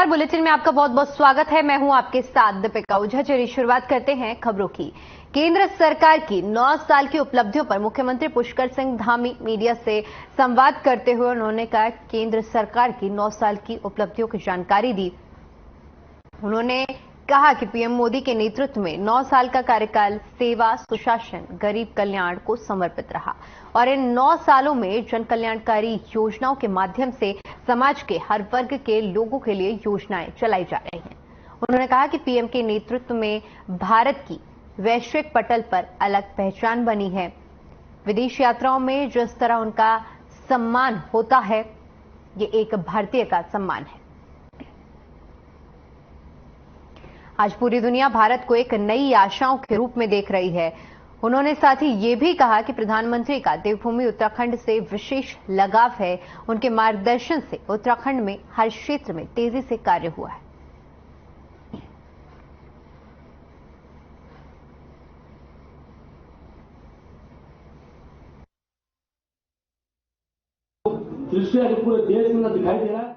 नमस्कार, बुलेटिन में आपका बहुत बहुत स्वागत है। मैं हूं आपके साथ दीपिका ओझा। चलिए शुरुआत करते हैं खबरों की। केंद्र सरकार की 9 साल की उपलब्धियों पर मुख्यमंत्री पुष्कर सिंह धामी मीडिया से संवाद करते हुए उन्होंने कहा केंद्र सरकार की 9 साल की उपलब्धियों की जानकारी दी। उन्होंने कहा कि पीएम मोदी के नेतृत्व में 9 साल का कार्यकाल सेवा, सुशासन, गरीब कल्याण को समर्पित रहा और इन 9 सालों में जन कल्याणकारी योजनाओं के माध्यम से समाज के हर वर्ग के लोगों के लिए योजनाएं चलाई जा रही हैं। उन्होंने कहा कि पीएम के नेतृत्व में भारत की वैश्विक पटल पर अलग पहचान बनी है। विदेश यात्राओं में जिस तरह उनका सम्मान होता है, ये एक भारतीय का सम्मान है। आज पूरी दुनिया भारत को एक नई आशाओं के रूप में देख रही है। उन्होंने साथ ही ये भी कहा कि प्रधानमंत्री का देवभूमि उत्तराखंड से विशेष लगाव है। उनके मार्गदर्शन से उत्तराखंड में हर क्षेत्र में तेजी से कार्य हुआ है। दृश्य पूरे देश में दिखाई दे रहा है।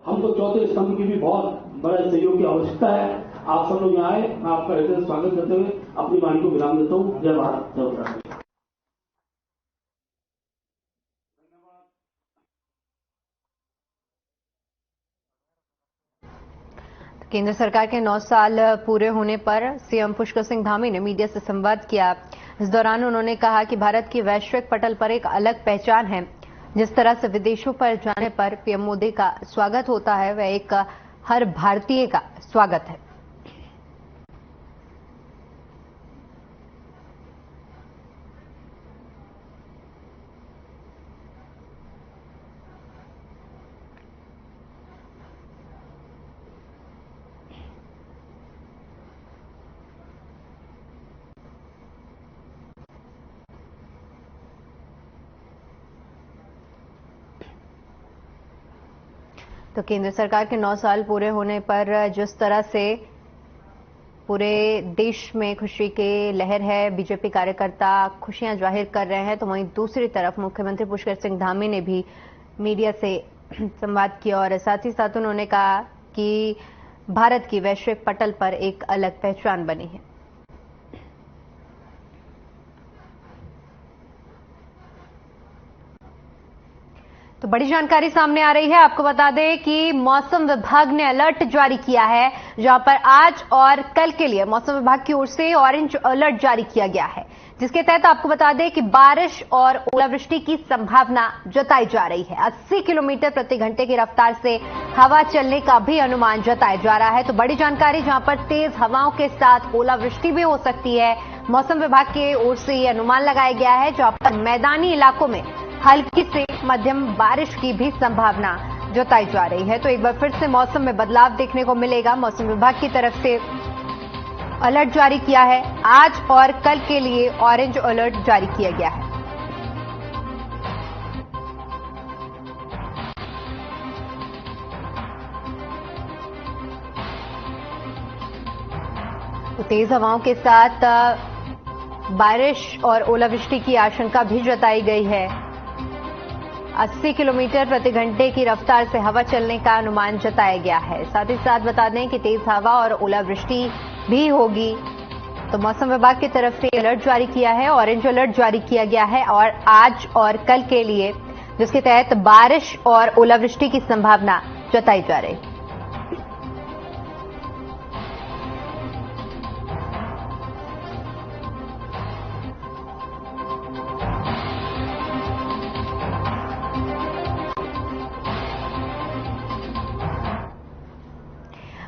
हमको चौथे स्तंभ की भी बहुत बड़ा सहयोग की आवश्यकता है। आप सब लोग यहाँ आए, मैं आपका हृदय स्वागत करते हुए अपनी वाणी को विराम देता हूँ। जय भारत, जय उत्तराखंड। केंद्र सरकार के 9 साल पूरे होने पर सीएम पुष्कर सिंह धामी ने मीडिया से संवाद किया। इस दौरान उन्होंने कहा कि भारत की वैश्विक पटल पर एक अलग पहचान है। जिस तरह से विदेशों पर जाने पर पीएम मोदी का स्वागत होता है, वह एक हर भारतीय का स्वागत है। तो केंद्र सरकार के 9 साल पूरे होने पर जिस तरह से पूरे देश में खुशी की लहर है, बीजेपी कार्यकर्ता खुशियां जाहिर कर रहे हैं, तो वहीं दूसरी तरफ मुख्यमंत्री पुष्कर सिंह धामी ने भी मीडिया से संवाद किया और साथ ही साथ उन्होंने कहा कि भारत की वैश्विक पटल पर एक अलग पहचान बनी है। तो बड़ी जानकारी सामने आ रही है। आपको बता दें कि मौसम विभाग ने अलर्ट जारी किया है, जहां पर आज और कल के लिए मौसम विभाग की ओर से ऑरेंज अलर्ट जारी किया गया है, जिसके तहत आपको बता दें कि बारिश और ओलावृष्टि की संभावना जताई जा रही है। 80 किलोमीटर प्रति घंटे की रफ्तार से हवा चलने का भी अनुमान जताया जा रहा है। तो बड़ी जानकारी, जहां पर तेज हवाओं के साथ ओलावृष्टि भी हो सकती है। मौसम विभाग की ओर से यह अनुमान लगाया गया है, जहां पर मैदानी इलाकों में हल्की से मध्यम बारिश की भी संभावना जताई जा रही है। तो एक बार फिर से मौसम में बदलाव देखने को मिलेगा। मौसम विभाग की तरफ से अलर्ट जारी किया है। आज और कल के लिए ऑरेंज अलर्ट जारी किया गया है। तो तेज हवाओं के साथ बारिश और ओलावृष्टि की आशंका भी जताई गई है। 80 किलोमीटर प्रति घंटे की रफ्तार से हवा चलने का अनुमान जताया गया है। साथ ही साथ बता दें कि तेज हवा और ओलावृष्टि भी होगी। तो मौसम विभाग की तरफ से अलर्ट जारी किया है, ऑरेंज अलर्ट जारी किया गया है और आज और कल के लिए, जिसके तहत बारिश और ओलावृष्टि की संभावना जताई जा रही है।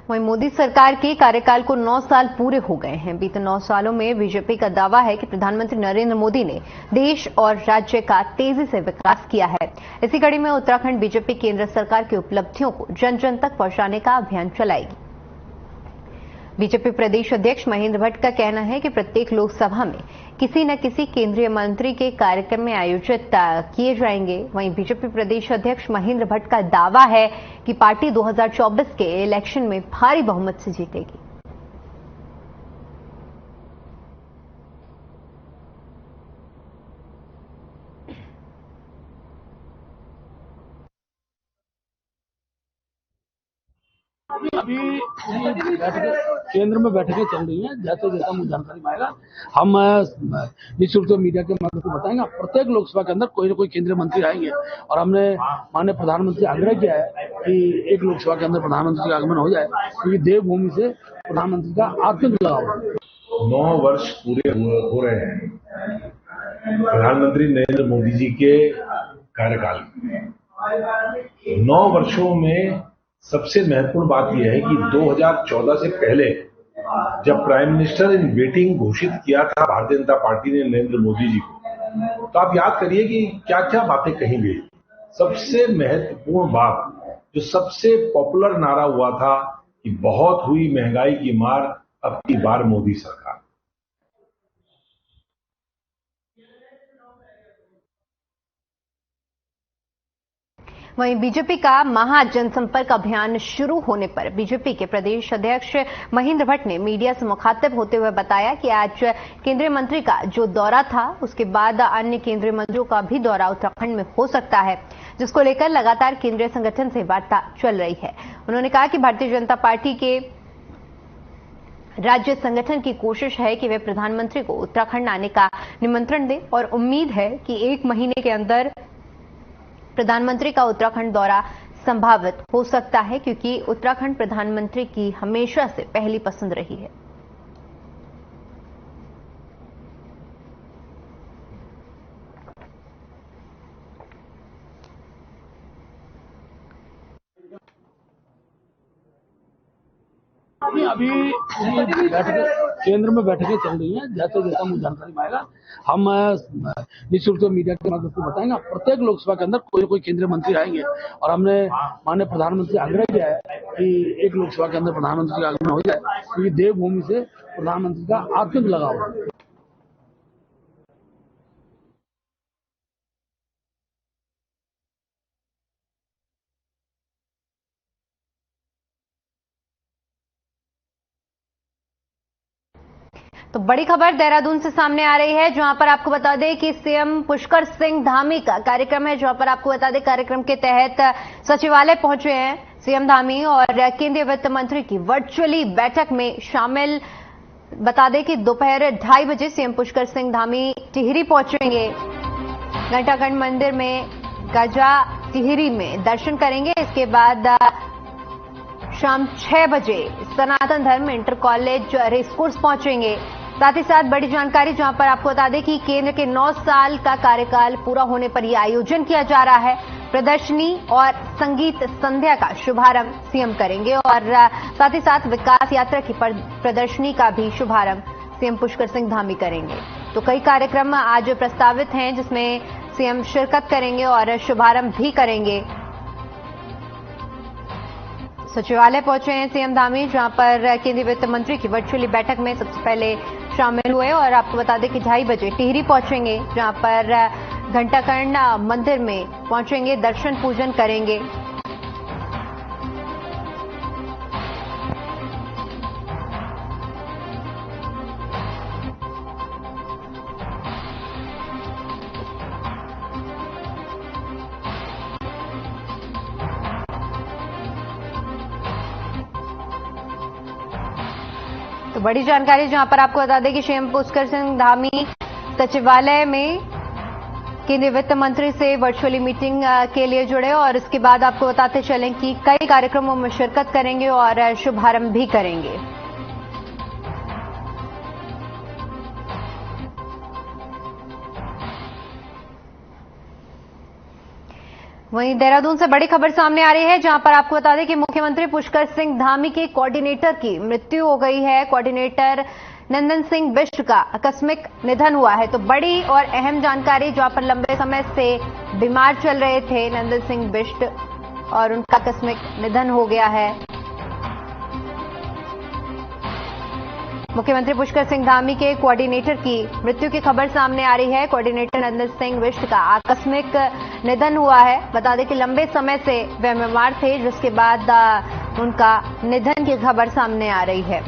वहीं मोदी सरकार के कार्यकाल को 9 साल पूरे हो गए हैं। बीते 9 सालों में बीजेपी का दावा है कि प्रधानमंत्री नरेंद्र मोदी ने देश और राज्य का तेजी से विकास किया है। इसी कड़ी में उत्तराखंड बीजेपी केंद्र सरकार की उपलब्धियों को जन जन तक पहुंचाने का अभियान चलाएगी। बीजेपी प्रदेश अध्यक्ष महेंद्र भट्ट का कहना है कि प्रत्येक लोकसभा में किसी न किसी केंद्रीय मंत्री के कार्यक्रम में आयोजित किए जाएंगे। वहीं बीजेपी प्रदेश अध्यक्ष महेंद्र भट्ट का दावा है कि पार्टी 2024 के इलेक्शन में भारी बहुमत से जीतेगी। केंद्र में बैठकें चल रही हैं। जैसे जैसा मुझे जानकारी मिलेगा हम निःशुल्क मीडिया के माध्यम से बताएंगे। प्रत्येक लोकसभा के अंदर कोई न कोई केंद्रीय मंत्री आएंगे और हमने माननीय प्रधानमंत्री आग्रह किया है कि एक लोकसभा के अंदर प्रधानमंत्री का आगमन हो जाए, क्योंकि देवभूमि से प्रधानमंत्री का आत्मिक लगाव है। 9 वर्ष पूरे हो रहे हैं प्रधानमंत्री नरेंद्र मोदी जी के कार्यकाल में। 9 वर्षों में सबसे महत्वपूर्ण बात यह है कि 2014 से पहले जब प्राइम मिनिस्टर इन वेटिंग घोषित किया था भारतीय जनता पार्टी ने नरेंद्र मोदी जी को, तो आप याद करिए कि क्या क्या बातें कही गई। सबसे महत्वपूर्ण बात, जो सबसे पॉपुलर नारा हुआ था कि बहुत हुई महंगाई की मार, अब की बार मोदी सरकार। वहीं बीजेपी का महा जनसंपर्क अभियान शुरू होने पर बीजेपी के प्रदेश अध्यक्ष महेंद्र भट्ट ने मीडिया से मुखातिब होते हुए बताया कि आज केंद्रीय मंत्री का जो दौरा था उसके बाद अन्य केंद्रीय मंत्रियों का भी दौरा उत्तराखंड में हो सकता है, जिसको लेकर लगातार केंद्रीय संगठन से वार्ता चल रही है। उन्होंने कहा कि भारतीय जनता पार्टी के राज्य संगठन की कोशिश है कि वे प्रधानमंत्री को उत्तराखंड आने का निमंत्रण दें और उम्मीद है कि 1 महीने के अंदर प्रधानमंत्री का उत्तराखंड दौरा संभावित हो सकता है, क्योंकि उत्तराखंड प्रधानमंत्री की हमेशा से पहली पसंद रही है। अभी केंद्र में बैठकें चल रही हैं। जैसे जैसा मुझे जानकारी मिलेगा हम निःशुल्क मीडिया के माध्यम से बताएंगे। प्रत्येक लोकसभा के अंदर कोई न कोई केंद्रीय मंत्री आएंगे और हमने माननीय प्रधानमंत्री आग्रह किया है कि एक लोकसभा के अंदर प्रधानमंत्री का आगमन हो जाए, क्योंकि देवभूमि से प्रधानमंत्री का आत्मिक लगाव है। तो बड़ी खबर देहरादून से सामने आ रही है, जहां पर आपको बता दें कि सीएम पुष्कर सिंह धामी का कार्यक्रम है। जहां पर आपको बता दें कार्यक्रम के तहत सचिवालय पहुंचे हैं सीएम धामी और केंद्रीय वित्त मंत्री की वर्चुअली बैठक में शामिल। बता दें कि दोपहर 2:30 बजे सीएम पुष्कर सिंह धामी टिहरी पहुंचेंगे। घंटाघंट मंदिर में गजा टिहरी में दर्शन करेंगे। इसके बाद शाम 6 बजे सनातन धर्म इंटर कॉलेज रेसकोर्स पहुंचेंगे। साथ ही साथ बड़ी जानकारी जहां पर आपको बता दें कि केंद्र के 9 साल का कार्यकाल पूरा होने पर यह आयोजन किया जा रहा है। प्रदर्शनी और संगीत संध्या का शुभारंभ सीएम करेंगे और साथ ही साथ विकास यात्रा की प्रदर्शनी का भी शुभारंभ सीएम पुष्कर सिंह धामी करेंगे। तो कई कार्यक्रम आज प्रस्तावित हैं जिसमें सीएम शिरकत करेंगे और शुभारंभ भी करेंगे। सचिवालय पहुंचे हैं सीएम धामी, जहां पर केंद्रीय वित्त मंत्री की वर्चुअली बैठक में सबसे पहले शामिल हुए और आपको बता दें कि 2:30 बजे टिहरी पहुंचेंगे, जहां पर घंटाघंट मंदिर में पहुंचेंगे, दर्शन पूजन करेंगे। तो बड़ी जानकारी जहां पर आपको बता दें कि सीएम पुष्कर सिंह धामी सचिवालय में केंद्रीय वित्त मंत्री से वर्चुअली मीटिंग के लिए जुड़े और इसके बाद आपको बताते चलें कि कई कार्यक्रमों में शिरकत करेंगे और शुभारंभ भी करेंगे। वहीं देहरादून से बड़ी खबर सामने आ रही है, जहां पर आपको बता दें कि मुख्यमंत्री पुष्कर सिंह धामी के कोऑर्डिनेटर की मृत्यु हो गई है। कोऑर्डिनेटर नंदन सिंह बिष्ट का आकस्मिक निधन हुआ है। तो बड़ी और अहम जानकारी, जहां पर लंबे समय से बीमार चल रहे थे नंदन सिंह बिष्ट और उनका आकस्मिक निधन हो गया है। मुख्यमंत्री पुष्कर सिंह धामी के कोऑर्डिनेटर की मृत्यु की खबर सामने आ रही है। कोऑर्डिनेटर नंदन सिंह बिष्ट का आकस्मिक निधन हुआ है। बता दें कि लंबे समय से वे बीमार थे, जिसके बाद उनका निधन की खबर सामने आ रही है।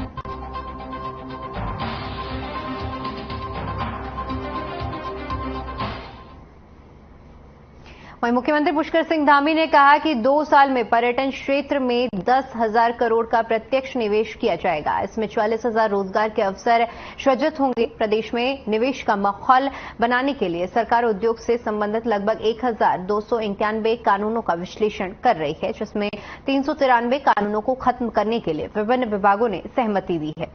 वहीं मुख्यमंत्री पुष्कर सिंह धामी ने कहा कि 2 साल में पर्यटन क्षेत्र में 10,000 करोड़ का प्रत्यक्ष निवेश किया जाएगा। इसमें 40,000 रोजगार के अवसर सृजित होंगे। प्रदेश में निवेश का माहौल बनाने के लिए सरकार उद्योग से संबंधित लगभग 1,291 कानूनों का विश्लेषण कर रही है, जिसमें 393 कानूनों को खत्म करने के लिए विभिन्न विभागों ने सहमति दी है।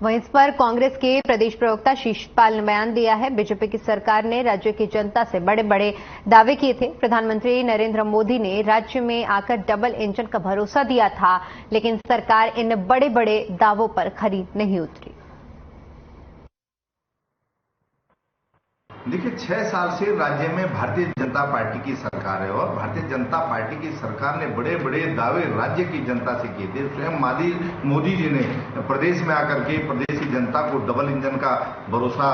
वहीं इस पर कांग्रेस के प्रदेश प्रवक्ता शीशपाल ने बयान दिया है। बीजेपी की सरकार ने राज्य की जनता से बड़े बड़े दावे किए थे। प्रधानमंत्री नरेंद्र मोदी ने राज्य में आकर डबल इंजन का भरोसा दिया था, लेकिन सरकार इन बड़े बड़े दावों पर खरी नहीं उतरी। देखिए, 6 साल से राज्य में भारतीय जनता पार्टी की सरकार है और भारतीय जनता पार्टी की सरकार ने बड़े बड़े दावे राज्य की जनता से किए थे। स्वयं मोदी जी ने प्रदेश में आकर के प्रदेश की जनता को डबल इंजन का भरोसा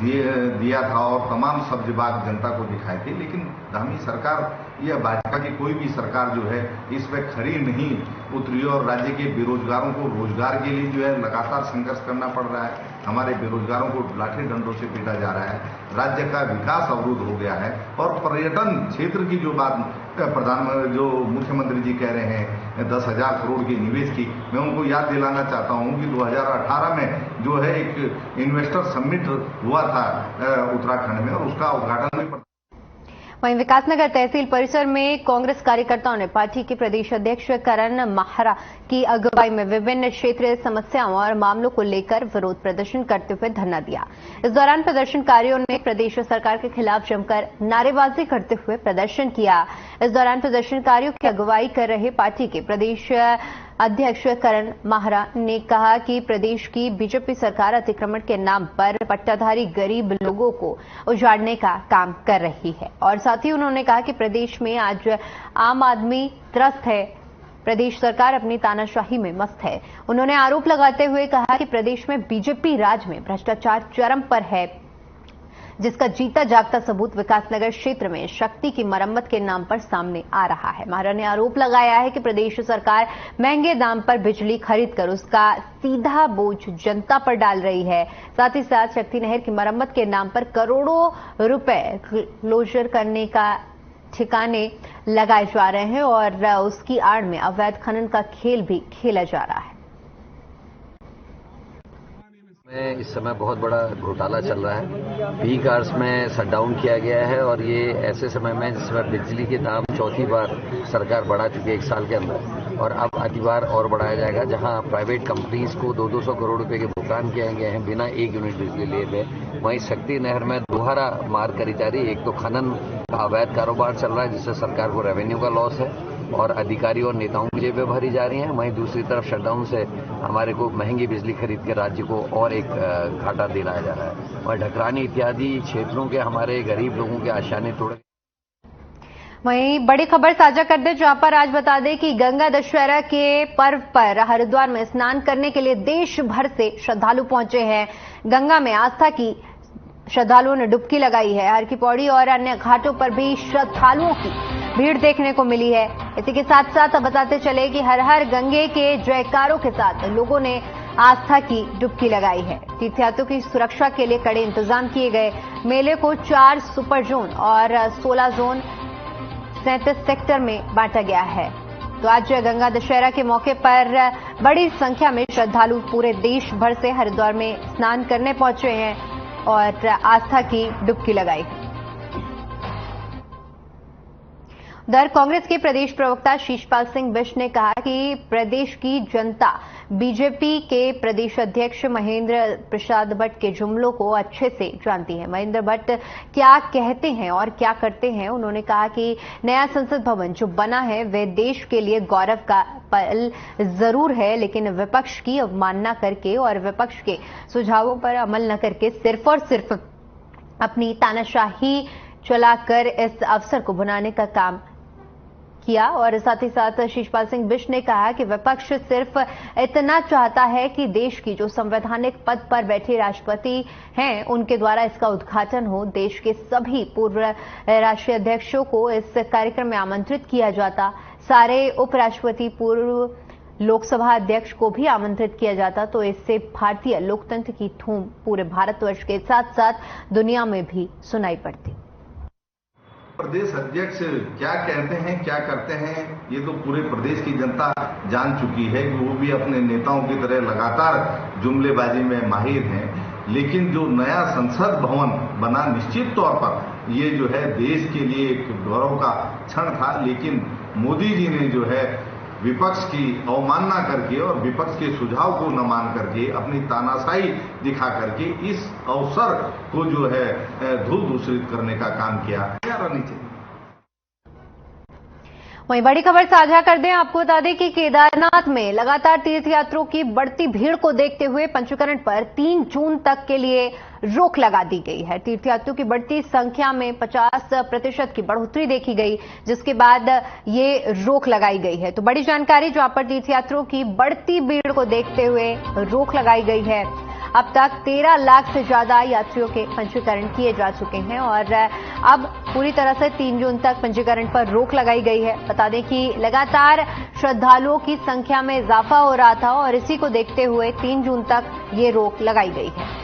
दिया था और तमाम सब्जबाग जनता को दिखाए थे। लेकिन धामी सरकार, यह भाजपा की कोई भी सरकार जो है इस पर खरी नहीं उतरी और राज्य के बेरोजगारों को रोजगार के लिए जो है लगातार संघर्ष करना पड़ रहा है। हमारे बेरोजगारों को लाठी डंडों से पीटा जा रहा है। राज्य का विकास अवरुद्ध हो गया है और पर्यटन क्षेत्र की जो बात प्रधानमंत्री जो मुख्यमंत्री जी कह रहे हैं 10,000 करोड़ के निवेश की, मैं उनको याद दिलाना चाहता हूं कि 2018 में जो है एक इन्वेस्टर समिट हुआ था उत्तराखंड में और उसका उद्घाटन भी वहीं विकासनगर तहसील परिसर में कांग्रेस कार्यकर्ताओं ने पार्टी के प्रदेश अध्यक्ष करण माहरा की अगुवाई में विभिन्न क्षेत्रीय समस्याओं और मामलों को लेकर विरोध प्रदर्शन करते हुए धरना दिया। इस दौरान प्रदर्शनकारियों ने प्रदेश सरकार के खिलाफ जमकर नारेबाजी करते हुए प्रदर्शन किया। इस दौरान प्रदर्शनकारियों की अगुवाई कर रहे पार्टी के प्रदेश अध्यक्ष करण माहरा ने कहा कि प्रदेश की बीजेपी सरकार अतिक्रमण के नाम पर पट्टाधारी गरीब लोगों को उजाड़ने का काम कर रही है और साथ ही उन्होंने कहा कि प्रदेश में आज आम आदमी त्रस्त है, प्रदेश सरकार अपनी तानाशाही में मस्त है। उन्होंने आरोप लगाते हुए कहा कि प्रदेश में बीजेपी राज में भ्रष्टाचार चरम पर है, जिसका जीता जागता सबूत विकासनगर क्षेत्र में शक्ति की मरम्मत के नाम पर सामने आ रहा है। माहरा ने आरोप लगाया है कि प्रदेश सरकार महंगे दाम पर बिजली खरीदकर उसका सीधा बोझ जनता पर डाल रही है। साथ ही साथ शक्ति नहर की मरम्मत के नाम पर करोड़ों रुपए क्लोजर करने का ठिकाने लगाए जा रहे हैं और उसकी आड़ में अवैध खनन का खेल भी खेला जा रहा है। इस समय बहुत बड़ा घोटाला चल रहा है। पीक आवर्स में शटडाउन किया गया है और ये ऐसे समय में जिसमें बिजली के दाम चौथी बार सरकार बढ़ा चुकी है 1 साल के अंदर और अब अगली बार और बढ़ाया जाएगा, जहां प्राइवेट कंपनीज को 200 करोड़ रुपए के भुगतान किए गए हैं बिना 1 यूनिट बिजली लिए हुए। वहीं शक्ति नहर में दोहरा मार करी जा रही है। एक तो खनन का अवैध कारोबार चल रहा है जिससे सरकार को रेवेन्यू का लॉस है और अधिकारी और नेताओं की जेबें भरी जा रही हैं। वहीं दूसरी तरफ शटडाउन से हमारे को महंगी बिजली खरीद के राज्य को और एक घाटा दिलाया जा रहा है और ढकरानी इत्यादि क्षेत्रों के हमारे गरीब लोगों के आशाएं तोड़े। वहीं बड़ी खबर साझा कर दे, जहां पर आज बता दें कि गंगा दशहरा के पर्व पर हरिद्वार में स्नान करने के लिए देश भर से श्रद्धालु पहुंचे हैं। गंगा में आस्था की श्रद्धालुओं ने डुबकी लगाई है। हर की पौड़ी और अन्य घाटों पर भी श्रद्धालुओं की भीड़ देखने को मिली है। इसी के साथ साथ बताते चले कि हर हर गंगे के जयकारों के साथ लोगों ने आस्था की डुबकी लगाई है। तीर्थयात्रियों की सुरक्षा के लिए कड़े इंतजाम किए गए। मेले को 4 सुपर जोन और 16 जोन 37 सेक्टर में बांटा गया है। तो आज गंगा दशहरा के मौके पर बड़ी संख्या में श्रद्धालु पूरे देश भर से हरिद्वार में स्नान करने पहुंचे हैं और आस्था की डुबकी लगाई है। उधर कांग्रेस के प्रदेश प्रवक्ता शीशपाल सिंह बिष्ट ने कहा कि प्रदेश की जनता बीजेपी के प्रदेश अध्यक्ष महेंद्र प्रसाद भट्ट के जुमलों को अच्छे से जानती है। महेंद्र भट्ट क्या कहते हैं और क्या करते हैं, उन्होंने कहा कि नया संसद भवन जो बना है वह देश के लिए गौरव का पल जरूर है, लेकिन विपक्ष की अवमानना करके और विपक्ष के सुझावों पर अमल न करके सिर्फ और सिर्फ अपनी तानाशाही चलाकर इस अवसर को बनाने का काम किया। और साथ ही साथ शीशपाल सिंह बिष्ट ने कहा कि विपक्ष सिर्फ इतना चाहता है कि देश की जो संवैधानिक पद पर बैठे राष्ट्रपति हैं उनके द्वारा इसका उद्घाटन हो। देश के सभी पूर्व राष्ट्रीय अध्यक्षों को इस कार्यक्रम में आमंत्रित किया जाता, सारे उपराष्ट्रपति पूर्व लोकसभा अध्यक्ष को भी आमंत्रित किया जाता, तो इससे भारतीय लोकतंत्र की धूम पूरे भारतवर्ष के साथ साथ दुनिया में भी सुनाई पड़ती। प्रदेश अध्यक्ष क्या कहते हैं, क्या करते हैं, ये तो पूरे प्रदेश की जनता जान चुकी है कि वो भी अपने नेताओं की तरह लगातार जुमलेबाजी में माहिर हैं। लेकिन जो नया संसद भवन बना, निश्चित तौर पर ये जो है देश के लिए एक गौरव का क्षण था। लेकिन मोदी जी ने जो है विपक्ष की अवमानना करके और विपक्ष के सुझाव को न मान करके, अपनी तानाशाही दिखा करके इस अवसर को जो है धूल दूषित करने का काम किया। नीचे वहीं बड़ी खबर साझा कर दें, आपको बता दें कि केदारनाथ में लगातार तीर्थयात्रियों की बढ़ती भीड़ को देखते हुए पंजीकरण पर 3 जून तक के लिए रोक लगा दी गई है। तीर्थयात्रियों की बढ़ती संख्या में 50% की बढ़ोतरी देखी गई, जिसके बाद ये रोक लगाई गई है। तो बड़ी जानकारी, जहां पर तीर्थयात्रियों की बढ़ती भीड़ को देखते हुए रोक लगाई गई है। अब तक 13 लाख से ज्यादा यात्रियों के पंजीकरण किए जा चुके हैं और अब पूरी तरह से 3 जून तक पंजीकरण पर रोक लगाई गई है। बता दें कि लगातार श्रद्धालुओं की संख्या में इजाफा हो रहा था और इसी को देखते हुए 3 जून तक ये रोक लगाई गई है।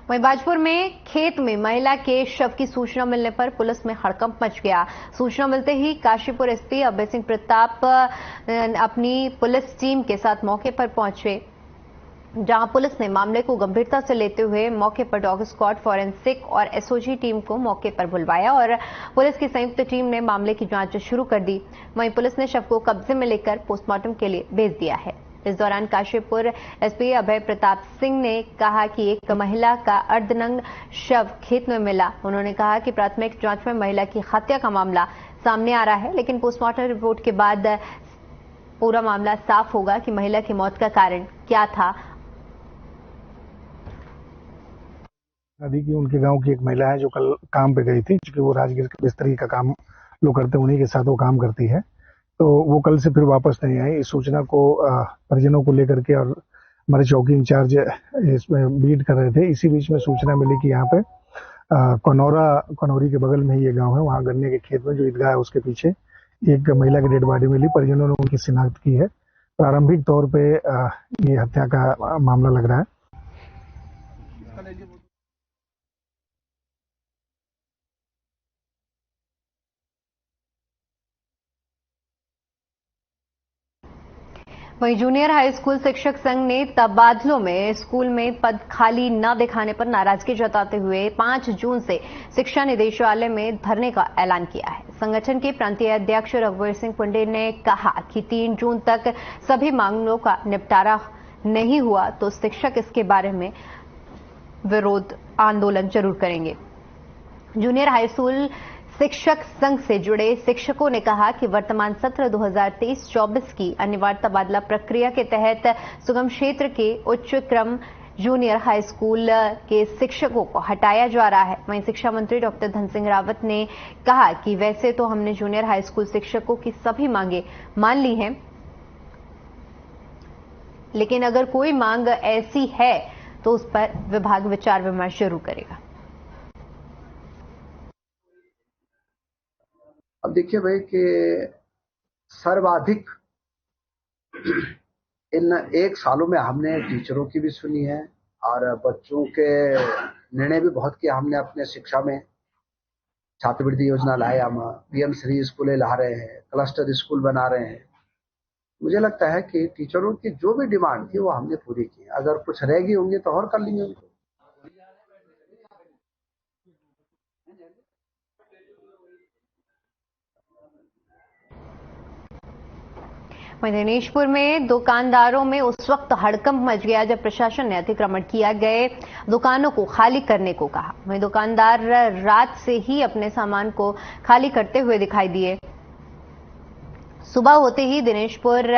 वहीं बाजपुर में खेत में महिला के शव की सूचना मिलने पर पुलिस में हड़कंप मच गया। सूचना मिलते ही काशीपुर एसपी अभय सिंह प्रताप अपनी पुलिस टीम के साथ मौके पर पहुंचे, जहां पुलिस ने मामले को गंभीरता से लेते हुए मौके पर डॉग स्क्वाड, फॉरेंसिक और एसओजी टीम को मौके पर बुलवाया और पुलिस की संयुक्त टीम ने मामले की जांच शुरू कर दी। वहीं पुलिस ने शव को कब्जे में लेकर पोस्टमार्टम के लिए भेज दिया है। इस दौरान काशीपुर एसपी अभय प्रताप सिंह ने कहा कि एक महिला का अर्धनग्न शव खेत में मिला। उन्होंने कहा कि प्राथमिक जांच में महिला की हत्या का मामला सामने आ रहा है, लेकिन पोस्टमार्टम रिपोर्ट के बाद पूरा मामला साफ होगा कि महिला की मौत का कारण क्या था। शादी की उनके गांव की एक महिला है जो कल काम पे गई थी, क्योंकि वो राजगीर के मिस्त्री का काम लोग करते हैं, उन्हीं के साथ वो काम करती है। तो वो कल से फिर वापस नहीं आई। इस सूचना को परिजनों को लेकर के और हमारे चौकी इंचार्ज इसमें बीट कर रहे थे। इसी बीच में सूचना मिली कि यहाँ पे कनौरी के बगल में ही ये गांव है, वहाँ गन्ने के खेत में जो ईदगाह है उसके पीछे एक महिला की डेड बॉडी मिली। परिजनों ने उनकी शिनाख्त की है। प्रारंभिक तौर पे ये हत्या का मामला लग रहा है। वहीं जूनियर हाई स्कूल शिक्षक संघ ने तबादलों में स्कूल में पद खाली न दिखाने पर नाराजगी जताते हुए 5 जून से शिक्षा निदेशालय में धरने का ऐलान किया है। संगठन के प्रांतीय अध्यक्ष रघुवीर सिंह पुंडे ने कहा कि 3 जून तक सभी मांगों का निपटारा नहीं हुआ तो शिक्षक इसके बारे में विरोध आंदोलन जरूर करेंगे। जूनियर हाई स्कूल शिक्षक संघ से जुड़े शिक्षकों ने कहा कि वर्तमान सत्र 2023-24 की अनिवार्य तबादला प्रक्रिया के तहत सुगम क्षेत्र के उच्च क्रम जूनियर हाई स्कूल के शिक्षकों को हटाया जा रहा है। वहीं शिक्षा मंत्री डॉक्टर धन सिंह रावत ने कहा कि वैसे तो हमने जूनियर हाई स्कूल शिक्षकों की सभी मांगे मान ली हैं, लेकिन अगर कोई मांग ऐसी है तो उस पर विभाग विचार विमर्श जरूर करेगा। अब देखिए भाई कि सर्वाधिक इन 1 सालों में हमने टीचरों की भी सुनी है और बच्चों के निर्णय भी बहुत किया हमने। अपने शिक्षा में छात्रवृत्ति योजना लाए, हम पीएम श्री स्कूलें ला रहे हैं, क्लस्टर स्कूल बना रहे हैं। मुझे लगता है कि टीचरों की जो भी डिमांड थी वो हमने पूरी की। अगर कुछ रह गई होंगी तो और कर लेंगे उनको। वहीं दिनेशपुर में दुकानदारों में उस वक्त हड़कंप मच गया जब प्रशासन ने अतिक्रमण किया गए दुकानों को खाली करने को कहा। वहीं दुकानदार रात से ही अपने सामान को खाली करते हुए दिखाई दिए। सुबह होते ही दिनेशपुर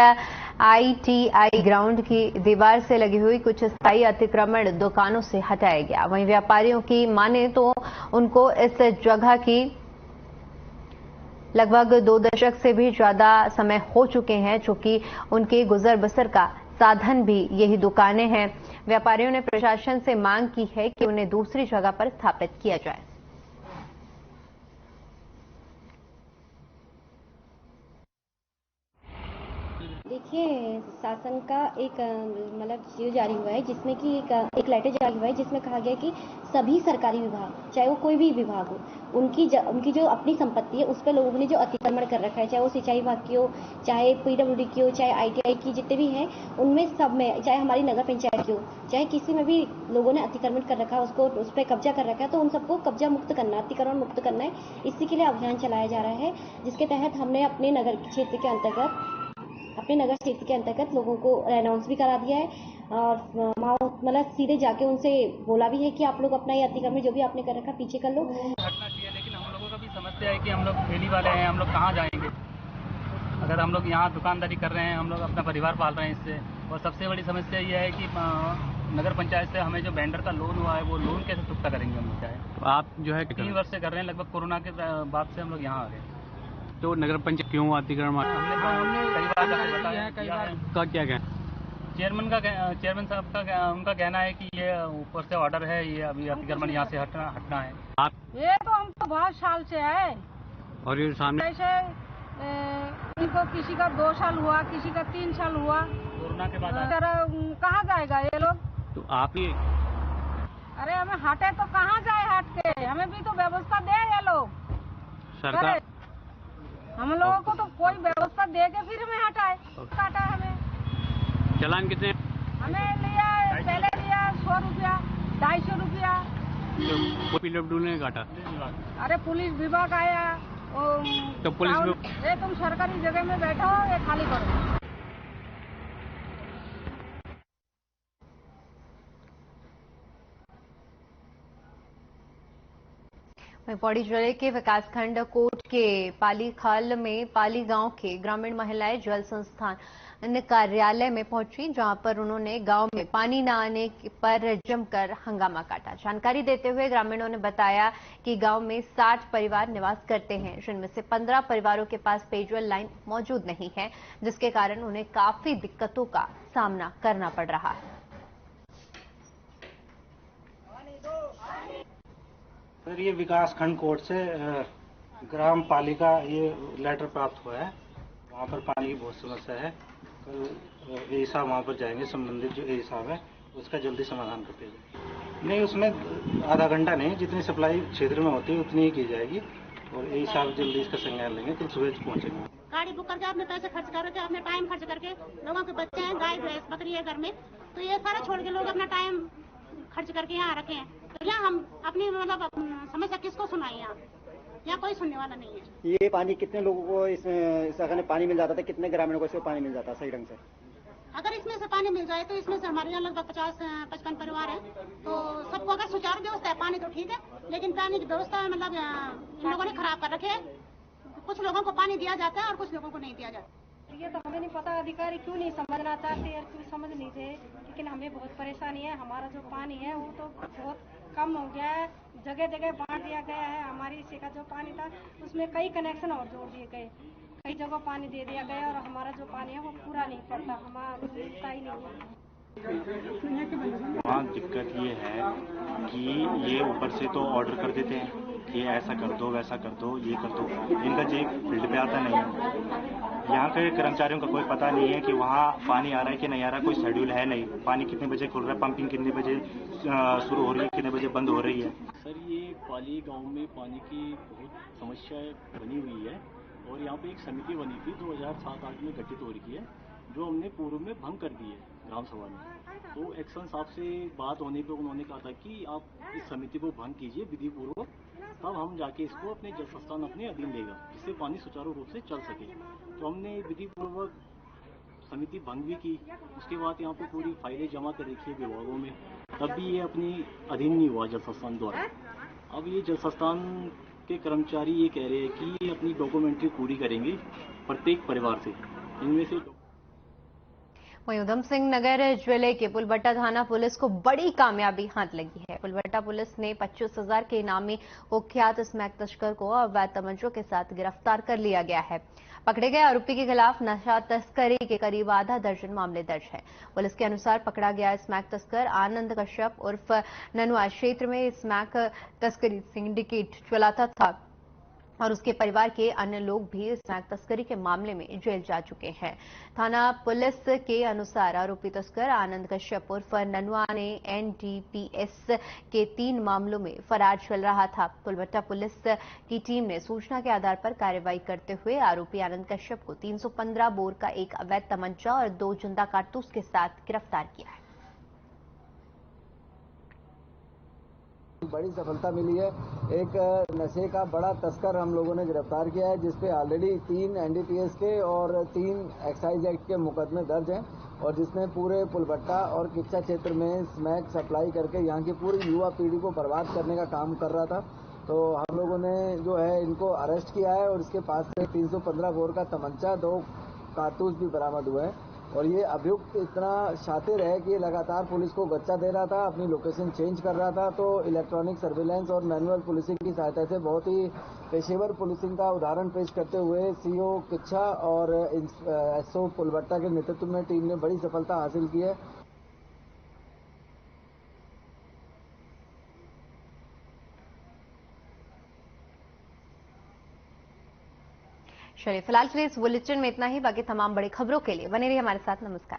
आईटीआई ग्राउंड की दीवार से लगी हुई कुछ स्थायी अतिक्रमण दुकानों से हटाया गया। वहीं व्यापारियों की माने तो उनको इस जगह की लगभग 2 दशक से भी ज्यादा समय हो चुके हैं, चूंकि उनके गुजर बसर का साधन भी यही दुकानें हैं। व्यापारियों ने प्रशासन से मांग की है कि उन्हें दूसरी जगह पर स्थापित किया जाए। देखिए, शासन का एक मतलब चीज जारी हुआ है जिसमें कि एक लेटर जारी हुआ है जिसमें कहा गया है कि सभी सरकारी विभाग, चाहे वो कोई भी विभाग हो, उनकी जो अपनी संपत्ति है उस पर लोगों ने जो अतिक्रमण कर रखा है, चाहे वो सिंचाई विभाग की हो, चाहे पीडब्ल्यूडी की हो, चाहे ITI की, जितने भी हैं उनमें सब में, चाहे हमारी नगर पंचायत की हो, चाहे किसी में भी लोगों ने अतिक्रमण कर रखा है, उस पर कब्जा कर रखा है, तो उन सबको कब्जा मुक्त करना, अतिक्रमण मुक्त करना है। इसी के लिए अभियान चलाया जा रहा है, जिसके तहत हमने अपने नगर क्षेत्र के अंतर्गत लोगों को अनाउंस भी करा दिया है और मतलब सीधे जाके उनसे बोला भी है कि आप लोग अपना ये अतिक्रमण जो भी आपने कर रखा पीछे कर लो। हटना चाहिए, लेकिन हम लोगों का भी समस्या है कि हम लोग ठेली वाले हैं, हम लोग कहाँ जाएंगे। अगर हम लोग यहाँ दुकानदारी कर रहे हैं, हम लोग अपना परिवार पाल रहे हैं इससे, और सबसे बड़ी समस्या ये है कि नगर पंचायत से हमें जो वेंडर का लोन हुआ है वो लोन कैसे चुकता करेंगे हम लोग। क्या है तो आप जो है 3 वर्ष से कर रहे हैं, लगभग कोरोना के बाद से हम लोग यहाँ आ गए। तो नगर पंचायत क्यों अतिक्रमण हमने कई बार बताया का क्या कहना? चेयरमैन साहब का उनका कहना है कि ये ऊपर से ऑर्डर है, ये अभी अतिक्रमण यहाँ से हटना है। आप ये तो हम तो बहुत साल से है, और ये सामने ऐसे इनको किसी का 2 साल हुआ, किसी का 3 साल हुआ, कोरोना के बाद कहाँ जाएगा ये लोग। तो आप ही अरे हमें हटे तो कहाँ जाए, हट के हमें भी तो व्यवस्था दे ये लोग। सरकार हम लोगों को तो कोई व्यवस्था दे के फिर हमें हटाए, काटा हमें। चालान कितने? हमें पहले लिया 100 रुपया, 250 रुपया। PWD ने काटा? अरे पुलिस विभाग आया, तो पुलिस ये तुम सरकारी जगह में बैठो, ये खाली करो। पौड़ी जिले के विकासखंड कोट के पालीखाल में पाली गांव के ग्रामीण महिलाएं जल संस्थान कार्यालय में पहुंची, जहां पर उन्होंने गांव में पानी न आने पर जमकर हंगामा काटा। जानकारी देते हुए ग्रामीणों ने बताया कि गांव में 60 परिवार निवास करते हैं, जिनमें से 15 परिवारों के पास पेयजल लाइन मौजूद नहीं है, जिसके कारण उन्हें काफी दिक्कतों का सामना करना पड़ रहा है। सर, ये विकासखंड कोर्ट से ग्राम पालिका ये लेटर प्राप्त हुआ है, वहाँ पर पानी की बहुत समस्या है। कल ए साहब वहाँ पर जाएंगे, संबंधित जो ए साहब है उसका जल्दी समाधान करते हैं। नहीं, उसमें आधा घंटा नहीं, जितनी सप्लाई क्षेत्र में होती है उतनी ही की जाएगी और ए साहब जल्दी इसका संज्ञान लेंगे, कल सुबह पहुँचेंगे। गाड़ी बुक करके आपने पैसे खर्च करके, आपने टाइम खर्च करके, लोगों के बच्चे हैं, गाय भैंस बकरी है घर में, तो ये सारा छोड़ के लोग अपना टाइम खर्च करके यहाँ रखे हैं। तो यहाँ हम अपनी मतलब समस्या किसको सुनाएं, यहाँ कोई सुनने वाला नहीं है। ये पानी कितने लोगों को इस अगर पानी मिल जाता था, कितने ग्रामीणों को इसमें पानी मिल जाता सही ढंग से? अगर इसमें से पानी मिल जाए तो इसमें से हमारे यहाँ लगभग 50-55 परिवार हैं, तो सबको अगर सुचारू व्यवस्था है, पानी तो ठीक है, लेकिन पानी की व्यवस्था मतलब इन लोगों ने खराब कर रखे है। कुछ लोगों को पानी दिया जाता है और कुछ लोगों को नहीं दिया जाता। ये तो हमें नहीं पता अधिकारी क्यों नहीं समझना चाहते या क्यों समझ नहीं रहे, लेकिन हमें बहुत परेशानी है। हमारा जो पानी है वो तो बहुत कम हो गया है, जगह जगह बांट दिया गया है। हमारी इसी का जो पानी था उसमें कई कनेक्शन और जोड़ दिए गए, कई जगह पानी दे दिया गया और हमारा जो पानी है वो पूरा नहीं पड़ता, हमारा मिलता ही नहीं है। वहाँ दिक्कत ये है कि ये ऊपर से तो ऑर्डर कर देते हैं कि ऐसा कर दो, वैसा कर दो, ये कर दो, इनका जो फील्ड पे आता नहीं है। यहाँ के कर्मचारियों का कोई पता नहीं है कि वहाँ पानी आ रहा है कि नहीं आ रहा, कोई शेड्यूल है नहीं। पानी कितने बजे खुल रहा है, पंपिंग कितने बजे शुरू हो रही है, कितने बजे बंद हो रही है। सर, ये पाली गांव में पानी की बहुत समस्या बनी हुई है और यहाँ पे एक समिति बनी थी 2007-8 में गठित हो रही है, जो हमने पूर्व में भंग कर दी है ग्राम सभा में। तो एक्शन साहब से बात होने पे उन्होंने कहा था कि आप इस समिति को भंग कीजिए विधि पूर्वक, तब हम जाके इसको अपने जल संस्थान अपने अधीन लेगा, जिससे पानी सुचारू रूप से चल सके। तो हमने विधि पूर्वक समिति भंग भी की। उसके बाद यहाँ पे पूरी फाइलें जमा कर रखी है विभागों में, तब भी ये अपनी अधीन नहीं हुआ जल संस्थान द्वारा। अब ये जल संस्थान के कर्मचारी ये कह रहे हैं कि ये अपनी डॉक्यूमेंट्री पूरी करेंगे प्रत्येक परिवार से, इनमें से। वहीं उधम सिंह नगर जिले के पुलबट्टा थाना पुलिस को बड़ी कामयाबी हाथ लगी है। पुलबट्टा पुलिस ने 25,000 के इनामी कुख्यात स्मैक तस्कर को अवैध तमंचों के साथ गिरफ्तार कर लिया गया है। पकड़े गए आरोपी के खिलाफ नशा तस्करी के करीब आधा दर्जन मामले दर्ज है। पुलिस के अनुसार पकड़ा गया स्मैक तस्कर आनंद कश्यप उर्फ ननुआ क्षेत्र में स्मैक तस्करी सिंडिकेट चलाता था और उसके परिवार के अन्य लोग भी स्नैक तस्करी के मामले में जेल जा चुके हैं। थाना पुलिस के अनुसार आरोपी तस्कर आनंद कश्यप उर्फ ननुआ ने एनडीपीएस के 3 मामलों में फरार चल रहा था। पुलबट्टा पुलिस की टीम ने सूचना के आधार पर कार्रवाई करते हुए आरोपी आनंद कश्यप को 315 बोर का एक अवैध तमंचा और 2 जिंदा कारतूस के साथ गिरफ्तार किया है। बड़ी सफलता मिली है। एक नशे का बड़ा तस्कर हम लोगों ने गिरफ्तार किया है, जिसपे ऑलरेडी 3 एनडीपीएस के और 3 एक्साइज एक्ट के मुकदमे दर्ज हैं और जिसने पूरे पुलबट्टा और किच्चा क्षेत्र में स्मैक सप्लाई करके यहाँ की पूरी युवा पीढ़ी को बर्बाद करने का काम कर रहा था। तो हम लोगों ने जो है इनको अरेस्ट किया है और इसके पास से 315 बोर का तमंचा, 2 कारतूस भी बरामद हुए हैं। और ये अभियुक्त इतना शातिर है कि लगातार पुलिस को गच्चा दे रहा था, अपनी लोकेशन चेंज कर रहा था। तो इलेक्ट्रॉनिक सर्विलांस और मैनुअल पुलिसिंग की सहायता से बहुत ही पेशेवर पुलिसिंग का उदाहरण पेश करते हुए सीओ किच्छा और एसओ पुलबट्टा के नेतृत्व में टीम ने बड़ी सफलता हासिल की है। चलिए फिलहाल के लिए इस बुलेटिन में इतना ही। बाकी तमाम बड़ी खबरों के लिए बने रहिए हमारे साथ। नमस्कार।